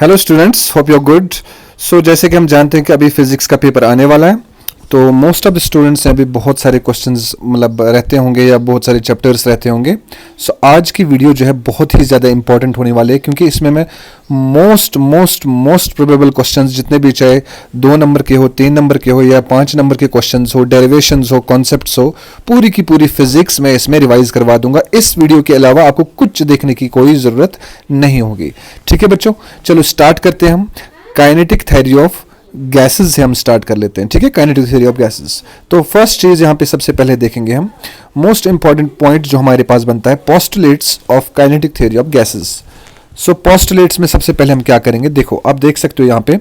Hello students, hope you are good. So जैसे कि हम जानते हैं कि अभी फिजिक्स का पेपर आने वाला है, तो मोस्ट ऑफ द स्टूडेंट्स हैं अभी बहुत सारे क्वेश्चंस मतलब रहते होंगे या बहुत सारे चैप्टर्स रहते होंगे। सो आज की वीडियो जो है बहुत ही ज़्यादा इंपॉर्टेंट होने वाली है, क्योंकि इसमें मैं मोस्ट प्रोबेबल क्वेश्चंस जितने भी, चाहे 2 नंबर के हो, 3 नंबर के हो या 5 नंबर के क्वेश्चंस हो, डेरिवेशंस हो, कॉन्सेप्ट्स हो, पूरी की पूरी फिजिक्स में इसमें रिवाइज करवा दूंगा। इस वीडियो के अलावा आपको कुछ देखने की कोई ज़रूरत नहीं होगी। ठीक है बच्चों, चलो स्टार्ट करते हैं हम। काइनेटिक थ्योरी ऑफ गैसेस से हम स्टार्ट कर लेते हैं। ठीक है, काइनेटिक थ्योरी ऑफ गैसेस। तो फर्स्ट चीज यहाँ पे सबसे पहले देखेंगे हम, मोस्ट इंपॉर्टेंट पॉइंट जो हमारे पास बनता है, postulates of kinetic theory of gases. So postulates में सबसे पहले हम क्या करेंगे, देखो आप देख सकते हो यहाँ पे,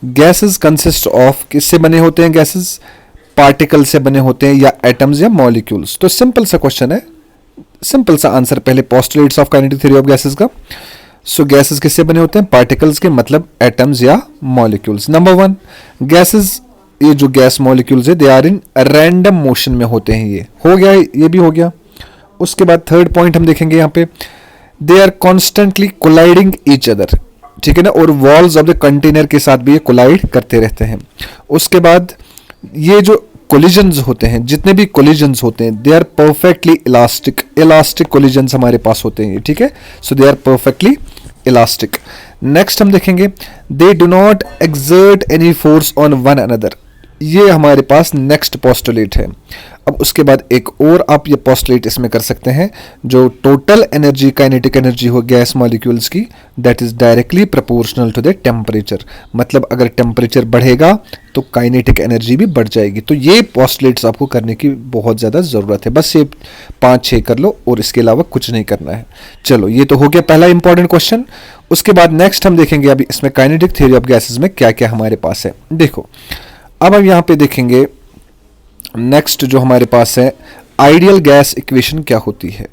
गैसेस कंसिस्ट ऑफ, किससे बने होते हैं गैसेस? पार्टिकल से बने होते हैं या एटम्स या मॉलिक्यूल्स। तो सिंपल सा क्वेश्चन है, सिंपल सा आंसर पहले postulates of kinetic theory of gases का। सो गैसेस किससे बने होते हैं? पार्टिकल्स के, मतलब एटम्स या मॉलिक्यूल्स। नंबर 1, गैसेस, ये जो गैस मॉलिक्यूल्स है, they are in random motion में होते हैं। ये हो गया, ये भी हो गया। उसके बाद थर्ड पॉइंट हम देखेंगे यहाँ पे, they are constantly colliding each other. ठीक है ना, और वॉल्स ऑफ द कंटेनर के साथ भी ये कोलाइड करते रहते हैं। उसके बाद ये जो कोलिजन्स होते हैं, जितने भी कोलिजन्स होते हैं, they are perfectly elastic collisions हमारे पास होते हैं। ठीक है, so they are perfectly elastic. Next हम देखेंगे, they do not exert any force on one another. ये हमारे पास नेक्स्ट पोस्टुलेट है। अब उसके बाद एक और आप ये पोस्टुलेट इसमें कर सकते हैं, जो टोटल एनर्जी, काइनेटिक एनर्जी हो गैस मॉलिक्यूल्स की, that is directly proportional to the temperature. मतलब अगर टेम्परेचर बढ़ेगा तो काइनेटिक एनर्जी भी बढ़ जाएगी। तो ये पोस्टुलेट्स आपको करने की बहुत ज़्यादा ज़रूरत है। बस ये 5-6 कर लो और इसके अलावा कुछ नहीं करना है। चलो, ये तो हो गया पहला इंपॉर्टेंट क्वेश्चन। उसके बाद नेक्स्ट हम देखेंगे अभी इसमें काइनेटिक थ्योरी ऑफ गैसेस में क्या क्या हमारे पास है। देखो, अब हम यहाँ पे देखेंगे नेक्स्ट जो हमारे पास है, आइडियल गैस इक्वेशन क्या होती है?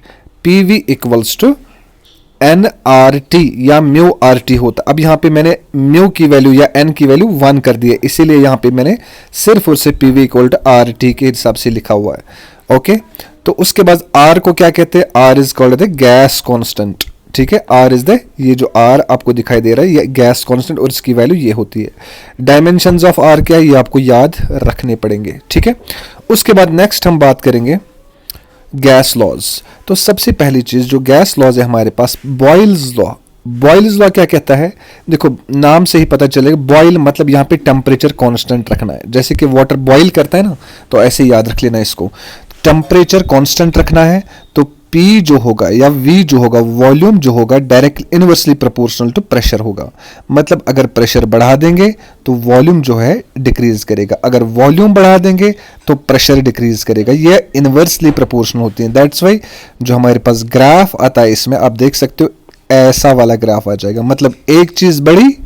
PV इक्वल्स टू nRT या म्यू RT होता। अब यहाँ पे मैंने म्यू की वैल्यू या n की वैल्यू 1 कर दी है, इसीलिए यहाँ पे मैंने सिर्फ और सिर्फ PV इक्वल टू RT के हिसाब से लिखा हुआ है। ओके, तो उसके बाद R को क्या कहते हैं? R is called the gas constant. ठीक है, R इज द, ये जो R आपको दिखाई दे रहा है, ये गैस कांस्टेंट और इसकी वैल्यू ये होती है। डायमेंशंस ऑफ R क्या है, ये आपको याद रखने पड़ेंगे। ठीक है, उसके बाद नेक्स्ट हम बात करेंगे गैस लॉज। तो सबसे पहली चीज जो गैस लॉज है हमारे पास, बॉयल्स लॉ। बॉयल्स लॉ क्या कहता है? देखो नाम से ही पता चलेगा, बॉयल मतलब यहाँ पे टेम्परेचर कांस्टेंट रखना है। जैसे कि वाटर बॉयल करता है ना, तो ऐसे याद रख लेना इसको, टेम्परेचर कांस्टेंट रखना है। तो P जो होगा या V जो होगा, वॉल्यूम जो होगा, direct inversely proportional to pressure होगा। मतलब अगर प्रेशर बढ़ा देंगे तो वॉल्यूम जो है डिक्रीज करेगा, अगर वॉल्यूम बढ़ा देंगे तो प्रेशर डिक्रीज करेगा। ये इनवर्सली प्रोपोर्शनल होती है। दैट्स वाई जो हमारे पास ग्राफ आता है, इसमें आप देख सकते हो ऐसा वाला ग्राफ आ जाएगा। मतलब एक चीज बढ़ी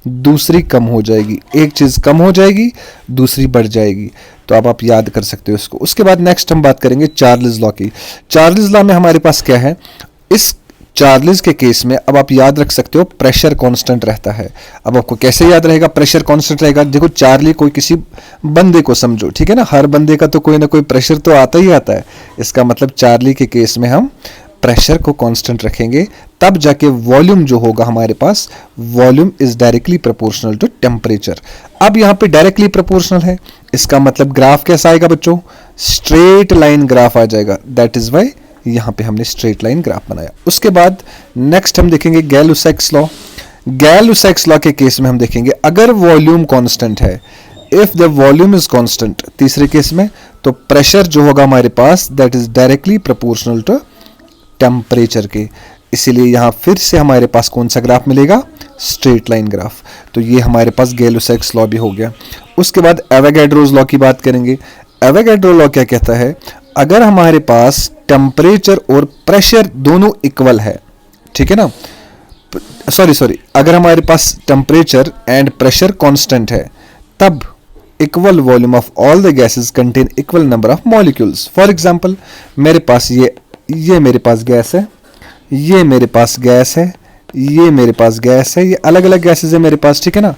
दूसरी कम हो जाएगी, एक चीज कम हो जाएगी दूसरी बढ़ जाएगी। तो अब आप याद कर सकते हो इसको। उसके बाद नेक्स्ट हम बात करेंगे चार्ल्स लॉ की। चार्ल्स लॉ में हमारे पास क्या है, इस चार्ल्स के केस में अब आप याद रख सकते हो प्रेशर कांस्टेंट रहता है। अब आपको कैसे याद रहेगा प्रेशर कांस्टेंट रहेगा? देखो, चार्ली कोई किसी बंदे को समझो, ठीक है ना, हर बंदे का तो कोई ना कोई प्रेशर तो आता ही आता है। इसका मतलब चार्ली के केस में हम प्रेशर को कांस्टेंट रखेंगे, तब जाके वॉल्यूम जो होगा हमारे पास, volume is directly proportional to temperature. अब यहाँ पे डायरेक्टली प्रोपोर्शनल है, इसका मतलब ग्राफ कैसा आएगा बच्चों? स्ट्रेट लाइन ग्राफ आ जाएगा। दैट इज वाई यहाँ पे हमने स्ट्रेट लाइन ग्राफ बनाया। उसके बाद नेक्स्ट हम देखेंगे गैल-लुसाक्स लॉ। गैल-लुसाक्स लॉ के केस में हम देखेंगे, अगर वॉल्यूम कांस्टेंट है, if the volume is constant, तीसरे केस में, तो प्रेशर जो होगा हमारे पास, that is directly proportional to temperature के। इसीलिए यहां फिर से हमारे पास कौन सा ग्राफ मिलेगा? Straight line graph. तो ये हमारे पास गैल-लुसाक्स लॉ भी हो गया। उसके बाद एवोगैड्रोस लॉ की बात करेंगे। एवोगैड्रो लॉ क्या कहता है, अगर हमारे पास टेम्परेचर और प्रेशर दोनों इक्वल है, ठीक है ना, सॉरी, अगर हमारे पास टेम्परेचर एंड प्रेशर कांस्टेंट है, तब equal volume of all the gases contain equal number of molecules. For example, मेरे पास ये मेरे पास गैस है, ये मेरे पास गैस है, ये मेरे पास गैस है, ये अलग अलग गैसेस है मेरे पास, ठीक है ना।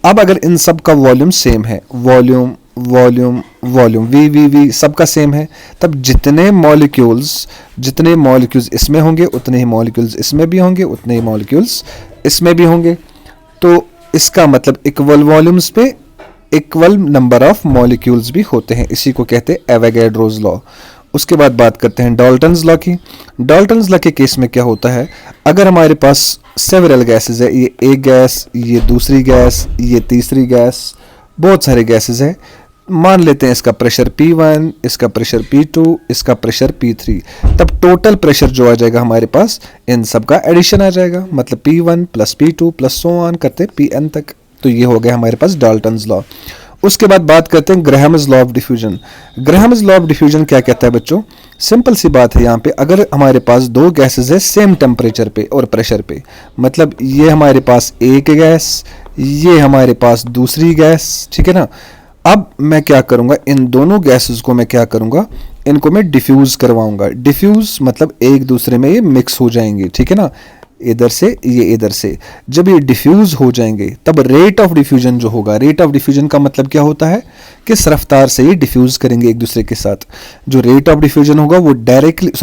अब अगर इन सब का वॉल्यूम सेम है, वॉल्यूम वॉल्यूम वॉल्यूम V सबका सेम है, तब जितने मॉलिक्यूल्स इसमें होंगे उतने ही मॉलिक्यूल्स इसमें भी होंगे, उतने ही मॉलिक्यूल्स इसमें भी होंगे। तो इसका मतलब इक्वल वॉल्यूम्स पे इक्वल नंबर ऑफ मॉलिक्यूल्स भी होते हैं, इसी को कहते हैं एवोगैड्रोस लॉ। उसके बाद बात करते हैं डाल्टन्स लॉ की। डाल्टन्स लॉ के केस में क्या होता है, अगर हमारे पास सेवरल गैसेस है, ये एक गैस, ये दूसरी गैस, ये तीसरी गैस, बहुत सारे गैसेस है, मान लेते हैं इसका प्रेशर P1, इसका प्रेशर P2, इसका प्रेशर P3, तब टोटल प्रेशर जो आ जाएगा हमारे पास इन सब का एडिशन आ जाएगा, मतलब P1 plus P2 plus so on करते Pn तक। तो ये हो गया हमारे पास डाल्टन्स लॉ। उसके बाद बात करते हैं Graham's law of diffusion. Graham's law of diffusion क्या कहता है बच्चों, सिंपल सी बात है, यहाँ पे अगर हमारे पास दो गैसेस है सेम टेम्परेचर पे और प्रेशर पे, मतलब ये हमारे पास एक गैस, ये हमारे पास दूसरी गैस, ठीक है ना। अब मैं क्या करूंगा, इन दोनों गैसेस को मैं क्या करूंगा, इनको मैं डिफ्यूज करवाऊंगा। डिफ्यूज मतलब एक दूसरे में ये मिक्स हो जाएंगे, ठीक है ना, इधर से ये इधर से। जब ये डिफ्यूज हो जाएंगे तब रेट ऑफ डिफ्यूजन जो होगा, रेट ऑफ डिफ्यूजन का मतलब क्या होता है, किस रफ्तार से ये डिफ्यूज करेंगे एक दूसरे के साथ। जो रेट ऑफ डिफ्यूजन होगा वो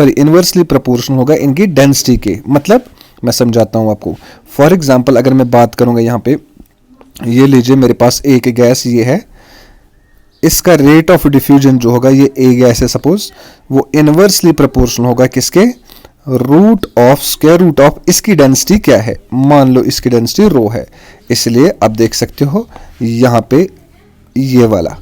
इनवर्सली प्रोपोर्शनल होगा इनकी डेंसिटी के। मतलब मैं समझाता हूं आपको। फॉर एग्जाम्पल अगर मैं बात करूंगा यहाँ पे, ये लीजिए मेरे पास एक गैस ये है, इसका रेट ऑफ डिफ्यूजन जो होगा, ये ए गैस है सपोज, वो इनवर्सली प्रोपोर्शनल होगा किसके, root of square root of इसकी डेंसिटी क्या है, मान लो इसकी डेंसिटी रो है, इसलिए आप देख सकते हो यहाँ पे ये वाला,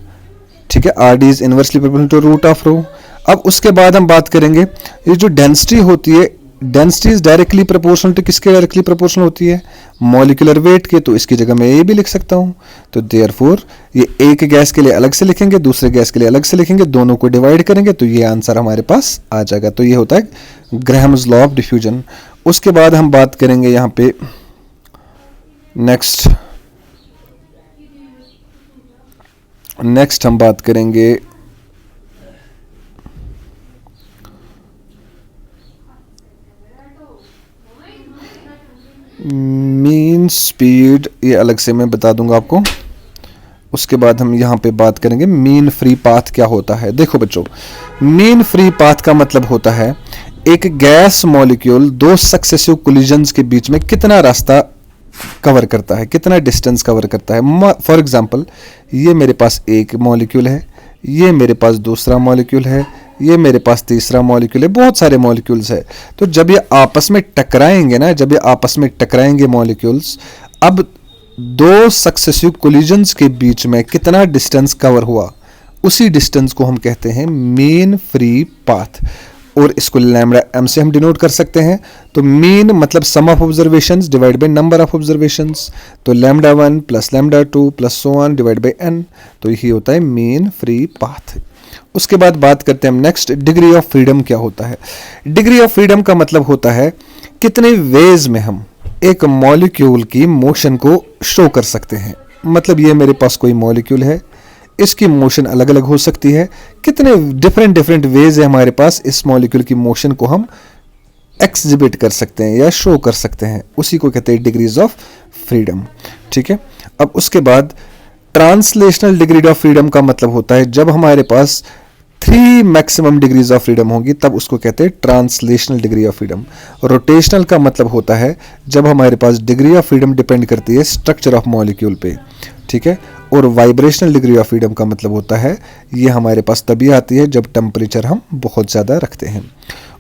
ठीक है, R D is inversely proportional to root of rho. अब उसके बाद हम बात करेंगे, ये जो डेंसिटी होती है, density is directly proportional to किसके डायरेक्टली प्रोपोर्शनल होती है, मॉलिक्यूलर वेट के। तो इसकी जगह मैं ये भी लिख सकता हूं। तो देयरफॉर ये एक गैस के लिए अलग से लिखेंगे, दूसरे गैस के लिए अलग से लिखेंगे, दोनों को डिवाइड करेंगे तो ये आंसर हमारे पास आ जाएगा। तो ये होता है ग्राहम्स लॉ ऑफ डिफ्यूजन। उसके बाद हम बात करेंगे यहाँ पे नेक्स्ट हम बात करेंगे मीन स्पीड, ये अलग से मैं बता दूंगा आपको। उसके बाद हम यहाँ पे बात करेंगे मीन फ्री पाथ क्या होता है। देखो बच्चों, मीन फ्री पाथ का मतलब होता है एक गैस मॉलिक्यूल दो सक्सेसिव कोलिजन्स के बीच में कितना रास्ता कवर करता है, कितना डिस्टेंस कवर करता है। फॉर एग्जांपल ये मेरे पास एक मॉलिक्यूल है, ये मेरे पास दूसरा मॉलिक्यूल है, ये मेरे पास तीसरा मॉलिक्यूल है, बहुत सारे मॉलिक्यूल्स है। तो जब ये आपस में टकराएंगे ना, जब ये आपस में टकराएंगे मॉलिक्यूल्स, अब दो सक्सेसिव कोलिजन्स के बीच में कितना डिस्टेंस कवर हुआ, उसी डिस्टेंस को हम कहते हैं मीन फ्री पाथ। और इसको लैम्डा एम से हम डिनोट कर सकते हैं। तो मीन मतलब sum of observations divide by number of observations, तो lambda 1 plus lambda 2 plus so on divide by N. तो यही होता है मीन फ्री पाथ। उसके बाद बात करते हैं हम नेक्स्ट, डिग्री ऑफ फ्रीडम क्या होता है। डिग्री ऑफ फ्रीडम का मतलब होता है कितने वेज में हम एक मॉलिक्यूल की मोशन को शो कर सकते हैं। मतलब ये मेरे पास कोई मॉलिक्यूल है, इसकी मोशन अलग अलग हो सकती है, कितने डिफरेंट वेज है हमारे पास, इस मॉलिक्यूल की मोशन को हम एक्सिबिट कर सकते हैं या शो कर सकते हैं, उसी को कहते हैं डिग्रीज ऑफ फ्रीडम। ठीक है, अब उसके बाद ट्रांसलेशनल डिग्री ऑफ फ्रीडम का मतलब होता है जब हमारे पास 3 मैक्सिमम डिग्रीज ऑफ फ्रीडम होगी तब उसको कहते हैं translational degree of freedom. Rotational का मतलब होता है जब हमारे पास डिग्री ऑफ फ्रीडम डिपेंड करती है स्ट्रक्चर ऑफ मॉलिक्यूल पे। ठीक है, और वाइब्रेशनल डिग्री ऑफ फ्रीडम का मतलब होता है ये हमारे पास तभी आती है जब टेम्परेचर हम बहुत ज़्यादा रखते हैं।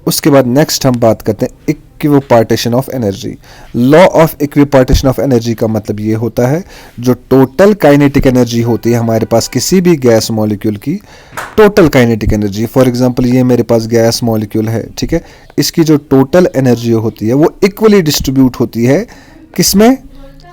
उसके बाद नेक्स्ट हम बात करते हैं equipartition of energy. Law of equipartition of energy का मतलब ये होता है जो टोटल काइनेटिक एनर्जी होती है हमारे पास किसी भी गैस मॉलिक्यूल की, total kinetic energy. For example ये मेरे पास गैस मॉलिक्यूल है, ठीक है, इसकी जो टोटल एनर्जी होती है वो इक्वली डिस्ट्रीब्यूट होती है किसमें,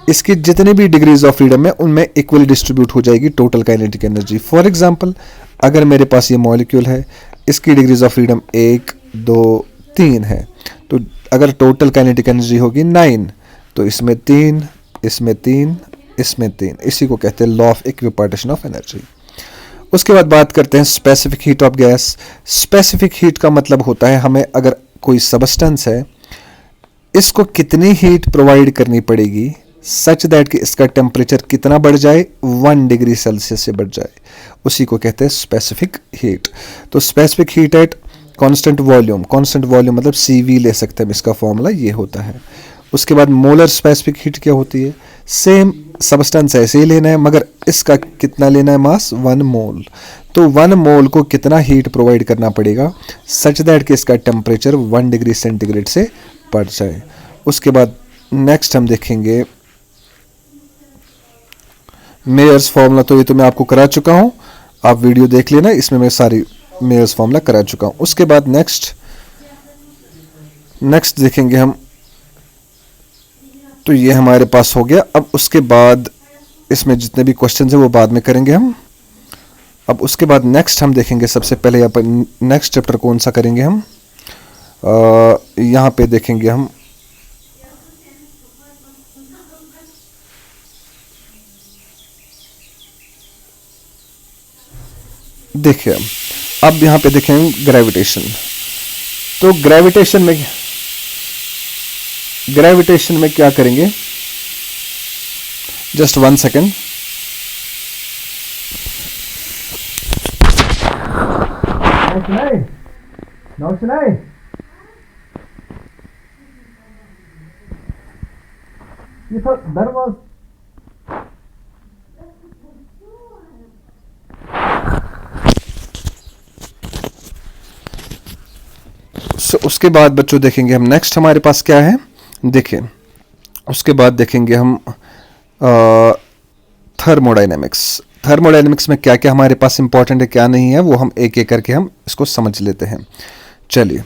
इसकी जितने भी डिग्रीज ऑफ फ्रीडम है उनमें इक्वली डिस्ट्रीब्यूट हो जाएगी total kinetic energy. For example अगर मेरे पास ये मॉलिक्यूल है, इसकी डिग्रीज ऑफ फ्रीडम 1 2 3 है, तो अगर टोटल काइनेटिक एनर्जी होगी 9, तो इसमें 3, इसमें 3, इसमें 3, इसी को कहते हैं law of equipartition of energy. उसके बाद बात करते हैं specific heat of gas. Specific heat का मतलब होता है हमें अगर कोई सबस्टेंस है, इसको कितनी हीट प्रोवाइड करनी पड़ेगी सच दैट कि इसका टेम्परेचर कितना बढ़ जाए, 1 डिग्री सेल्सियस से बढ़ जाए, उसी को कहते हैं स्पेसिफिक हीट। तो specific heat at constant volume, constant volume मतलब CV ले सकते हैं, इसका फॉर्मूला ये होता है। उसके बाद मोलर स्पेसिफिक हीट क्या होती है, सेम सब्सटेंस ऐसे ही लेना है मगर इसका कितना लेना है मास, 1 मोल। तो 1 मोल को कितना हीट प्रोवाइड करना पड़ेगा सच दैट कि इसका टेम्परेचर 1 डिग्री सेंटीग्रेड से बढ़ जाए। उसके बाद नेक्स्ट हम देखेंगे मेयर्स फार्मूला। तो ये तो मैं आपको करा चुका हूँ, आप वीडियो देख लेना, इसमें मैं सारी मेयर्स फार्मूला करा चुका हूँ। उसके बाद नेक्स्ट देखेंगे हम, तो ये हमारे पास हो गया। अब उसके बाद इसमें जितने भी क्वेश्चन है वो बाद में करेंगे हम। अब उसके बाद नेक्स्ट हम देखेंगे, सबसे पहले यहाँ पर नेक्स्ट चैप्टर कौन सा करेंगे हम, यहाँ पे देखेंगे हम देखिए अब यहाँ पे देखेंगे ग्रेविटेशन। तो ग्रेविटेशन में क्या करेंगे, जस्ट 1 सेकेंड। ये तो दरवाजा उसके बाद बच्चों देखेंगे हम नेक्स्ट हमारे पास क्या है। देखिए उसके बाद देखेंगे हम थर्मोडायनेमिक्स में क्या क्या हमारे पास इंपॉर्टेंट है क्या नहीं है, वो हम एक एक करके हम इसको समझ लेते हैं। चलिए,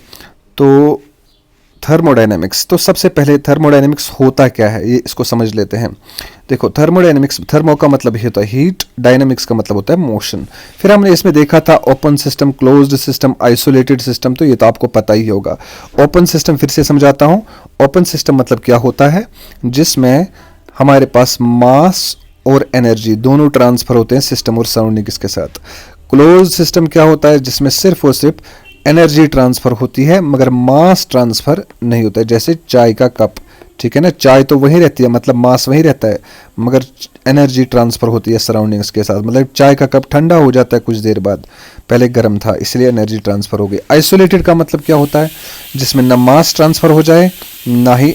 तो थर्मोडायनेमिक्स, तो सबसे पहले थर्मोडायनेमिक्स होता क्या है ये इसको समझ लेते हैं। देखो थर्मोडायनेमिक्स, थर्मो का मतलब ये होता है हीट, डायनेमिक्स का मतलब होता है मोशन। फिर हमने इसमें देखा था open system, closed system, isolated system, तो ये तो आपको पता ही होगा। ओपन सिस्टम फिर से समझाता हूँ। ओपन सिस्टम मतलब क्या होता है, जिसमें हमारे पास मास और एनर्जी दोनों ट्रांसफर होते हैं सिस्टम और सराउंडिंग्स के साथ। क्लोज सिस्टम क्या होता है, जिसमें सिर्फ और सिर्फ एनर्जी ट्रांसफर होती है मगर मास ट्रांसफर नहीं होता है। जैसे चाय का कप, ठीक है ना, चाय तो वहीं रहती है, मतलब मास वहीं रहता है मगर एनर्जी ट्रांसफर होती है सराउंडिंग्स के साथ। मतलब चाय का कप ठंडा हो जाता है कुछ देर बाद, पहले गर्म था इसलिए एनर्जी ट्रांसफर हो गई। आइसोलेटेड का मतलब क्या होता है, जिसमें न मास ट्रांसफर हो जाए ना ही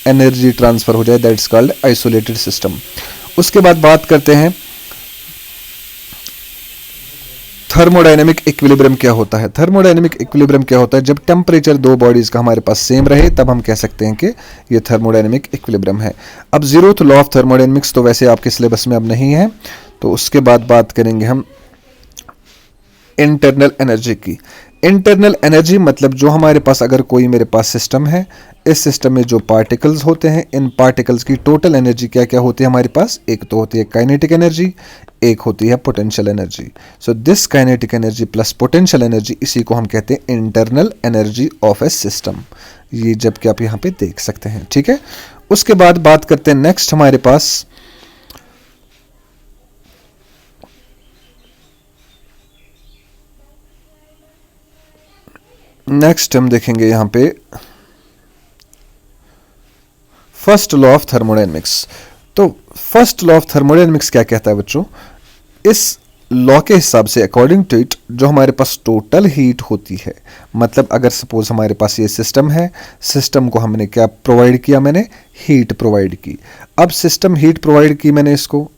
एनर्जी ट्रांसफर हो जाए, that is called isolated system. उसके बाद बात करते हैं थर्मोडायनेमिक इक्विलिब्रियम क्या होता है। थर्मोडायनेमिक इक्विलिब्रियम क्या होता है, जब टेम्परेचर दो बॉडीज का हमारे पास सेम रहे तब हम कह सकते हैं कि ये थर्मोडायनेमिक इक्विलिब्रियम है। अब जीरोथ लॉ ऑफ थर्मोडायनेमिक्स तो वैसे आपके सिलेबस में अब नहीं है, तो उसके बाद बात करेंगे हम इंटरनल एनर्जी की। इंटरनल एनर्जी मतलब जो हमारे पास, अगर कोई मेरे पास सिस्टम है, इस सिस्टम में जो पार्टिकल्स होते हैं, इन पार्टिकल्स की टोटल एनर्जी क्या क्या होती है हमारे पास, एक तो होती है काइनेटिक एनर्जी, एक होती है potential energy. So this kinetic energy plus potential energy, इसी को हम कहते हैं internal energy of A system. ये जबकि आप यहाँ पे देख सकते हैं, ठीक है। उसके बाद बात करते हैं नेक्स्ट हमारे पास नेक्स्ट हम देखेंगे यहाँ पे फर्स्ट लॉ ऑफ थर्मोडायनेमिक्स। तो फर्स्ट लॉ ऑफ थर्मोडायनेमिक्स क्या कहता है बच्चों, इस लॉ के हिसाब से अकॉर्डिंग टू इट जो हमारे पास टोटल हीट होती है, मतलब अगर सपोज हमारे पास ये सिस्टम है, सिस्टम को हमने क्या प्रोवाइड किया, मैंने हीट प्रोवाइड की। अब सिस्टम हीट प्रोवाइड की मैंने इसको,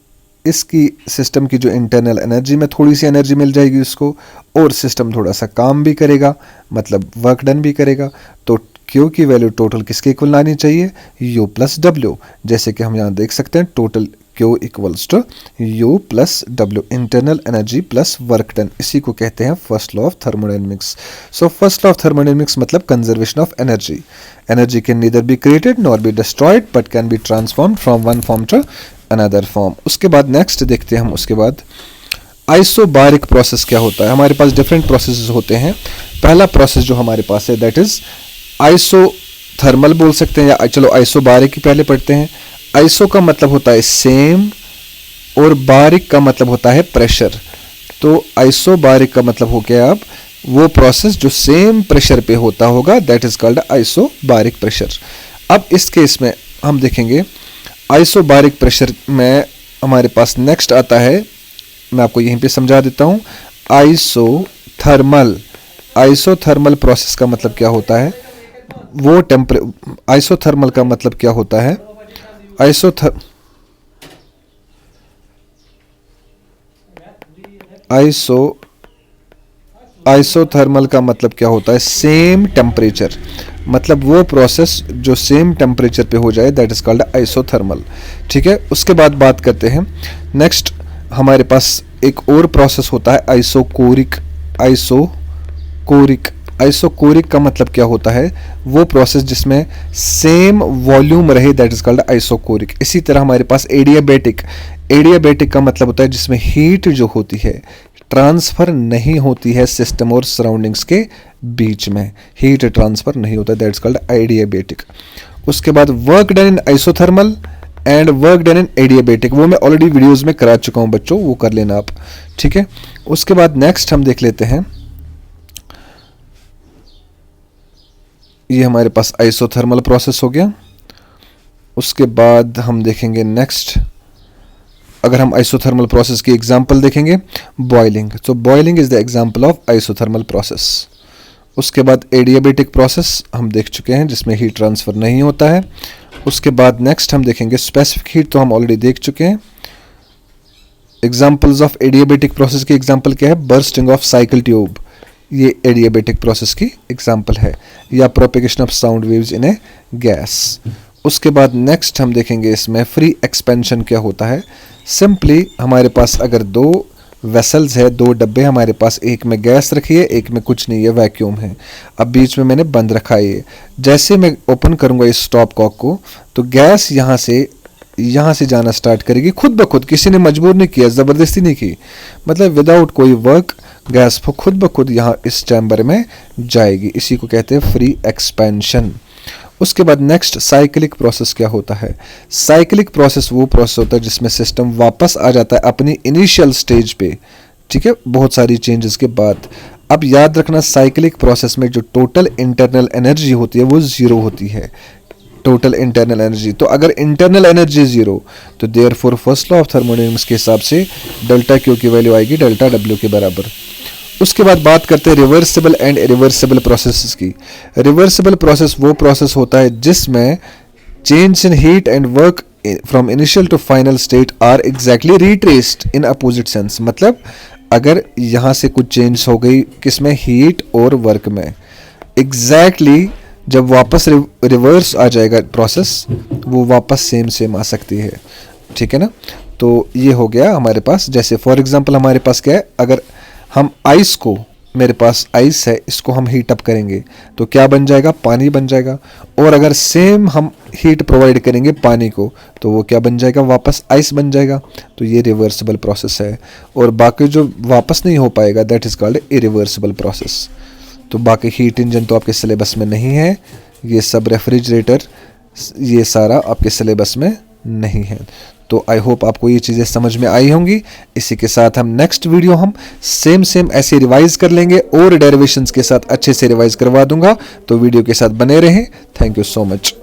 इसकी सिस्टम की जो इंटरनल एनर्जी में थोड़ी सी एनर्जी मिल जाएगी उसको, और सिस्टम थोड़ा सा काम भी करेगा, मतलब वर्क डन भी करेगा। तो क्यू की वैल्यू टोटल किसके इक्वल आनी चाहिए, यू प्लस डब्ल्यू। जैसे कि हम यहाँ देख सकते हैं total Q equals to U plus W, internal energy plus work done. इसी को कहते हैं first law of thermodynamics. So first law of thermodynamics मतलब conservation of energy. Energy can neither be created nor be destroyed but can be transformed from one form to another form. उसके बाद next देखते हैं हम, उसके बाद isobaric process क्या होता है। हमारे पास डिफरेंट प्रोसेसेस होते हैं। पहला प्रोसेस जो हमारे पास है दैट इज आइसोथर्मल बोल सकते हैं, या चलो आइसोबारिक ही पहले पढ़ते हैं। आइसो का मतलब होता है सेम और बारिक का मतलब होता है प्रेशर। तो आइसोबारिक का मतलब हो गया अब वो प्रोसेस जो सेम प्रेशर पे होता होगा, that is called isobaric pressure. अब इस केस में हम देखेंगे आइसोबारिक प्रेशर में हमारे पास नेक्स्ट आता है, मैं आपको यहीं पे समझा देता हूं, आइसोथर्मल। आइसोथर्मल प्रोसेस का मतलब क्या होता है, वो आइसोथर्मल का मतलब क्या होता है? आइसोथर्मल का मतलब क्या होता है? सेम टेम्परेचर, मतलब वो प्रोसेस जो सेम टेम्परेचर पे हो जाए, दैट इज कॉल्ड आइसोथर्मल। ठीक है, उसके बाद बात करते हैं नेक्स्ट। हमारे पास एक और प्रोसेस होता है आइसोकोरिक। आइसोकोरिक का मतलब क्या होता है? वो प्रोसेस जिसमें सेम वॉल्यूम रहे, दैट इज कॉल्ड आइसोकोरिक। इसी तरह हमारे पास एडियाबेटिक का मतलब होता है जिसमें हीट जो होती है ट्रांसफर नहीं होती है सिस्टम और सराउंडिंग्स के बीच में, हीट ट्रांसफर नहीं होता, दैट इज कॉल्ड एडियाबेटिक। उसके बाद work done in isothermal and work done in adiabatic, वो मैं ऑलरेडी वीडियोस में करा चुका हूं बच्चों, वो कर लेना आप। ठीक है, उसके बाद नेक्स्ट हम देख लेते हैं, ये हमारे पास आइसोथर्मल प्रोसेस हो गया। उसके बाद हम देखेंगे नेक्स्ट, अगर हम आइसोथर्मल प्रोसेस की एग्जांपल देखेंगे, बॉइलिंग, तो boiling is the example of isothermal process. उसके बाद एडियाबेटिक प्रोसेस हम देख चुके हैं जिसमें हीट ट्रांसफर नहीं होता है। उसके बाद नेक्स्ट हम देखेंगे स्पेसिफिक हीट, तो हम ऑलरेडी देख चुके हैं। एग्जांपल्स ऑफ एडियाबेटिक प्रोसेस की एग्जांपल क्या है? बर्स्टिंग ऑफ साइकिल ट्यूब, ये एडियाबेटिक प्रोसेस की एग्जांपल है, या propagation of sound waves in A gas. उसके बाद नेक्स्ट हम देखेंगे इसमें फ्री एक्सपेंशन क्या होता है। सिंपली हमारे पास अगर दो वेसल्स है, दो डब्बे हमारे पास, एक में गैस रखी है, एक में कुछ नहीं है, वैक्यूम है। अब बीच में मैंने बंद रखा है ये, जैसे मैं ओपन करूंगा इस स्टॉप कॉक को, तो गैस यहाँ से जाना स्टार्ट करेगी खुद ब खुद, किसी ने मजबूर नहीं किया, ज़बरदस्ती नहीं की, मतलब विदाउट कोई वर्क गैस खुद ब खुद यहाँ इस चैम्बर में जाएगी। इसी को कहते हैं फ्री एक्सपेंशन। उसके बाद नेक्स्ट साइक्लिक प्रोसेस क्या होता है? साइक्लिक प्रोसेस वो प्रोसेस होता है जिसमें सिस्टम वापस आ जाता है अपनी इनिशियल स्टेज पे, ठीक है, बहुत सारी चेंजेस के बाद। अब याद रखना, साइक्लिक प्रोसेस में जो टोटल इंटरनल एनर्जी होती है वो जीरो होती है, टोटल इंटरनल एनर्जी। तो अगर इंटरनल एनर्जी जीरो, तो therefore first law of thermodynamics के हिसाब से डेल्टा क्यू की वैल्यू आएगी डेल्टा डब्ल्यू के बराबर। उसके बाद बात करते हैं रिवर्सिबल एंड इरिवर्सिबल प्रोसेसेस की। रिवर्सिबल प्रोसेस वो प्रोसेस होता है जिसमें change in heat and work from initial to final state are exactly retraced in opposite sense. मतलब अगर यहाँ से कुछ चेंज हो गई किसमें? हीट और वर्क में, एग्जैक्टली जब वापस रिवर्स आ जाएगा प्रोसेस, वो वापस सेम आ सकती है। ठीक है ना? तो ये हो गया हमारे पास। जैसे फॉर एग्जांपल हमारे पास क्या है, अगर हम आइस को, मेरे पास आइस है, इसको हम हीट अप करेंगे तो क्या बन जाएगा? पानी बन जाएगा। और अगर सेम हम हीट प्रोवाइड करेंगे पानी को तो वो क्या बन जाएगा? वापस आइस बन जाएगा। तो ये रिवर्सिबल प्रोसेस है। और बाकी जो वापस नहीं हो पाएगा that is called irreversible process. तो बाकी हीट इंजन तो आपके सिलेबस में नहीं है, ये सब रेफ्रिजरेटर, ये सारा आपके सिलेबस में नहीं है। तो आई होप आपको ये चीज़ें समझ में आई होंगी। इसी के साथ हम नेक्स्ट वीडियो हम सेम ऐसे रिवाइज कर लेंगे और डेरिवेशंस के साथ अच्छे से रिवाइज करवा दूंगा। तो वीडियो के साथ बने रहें। Thank you so much.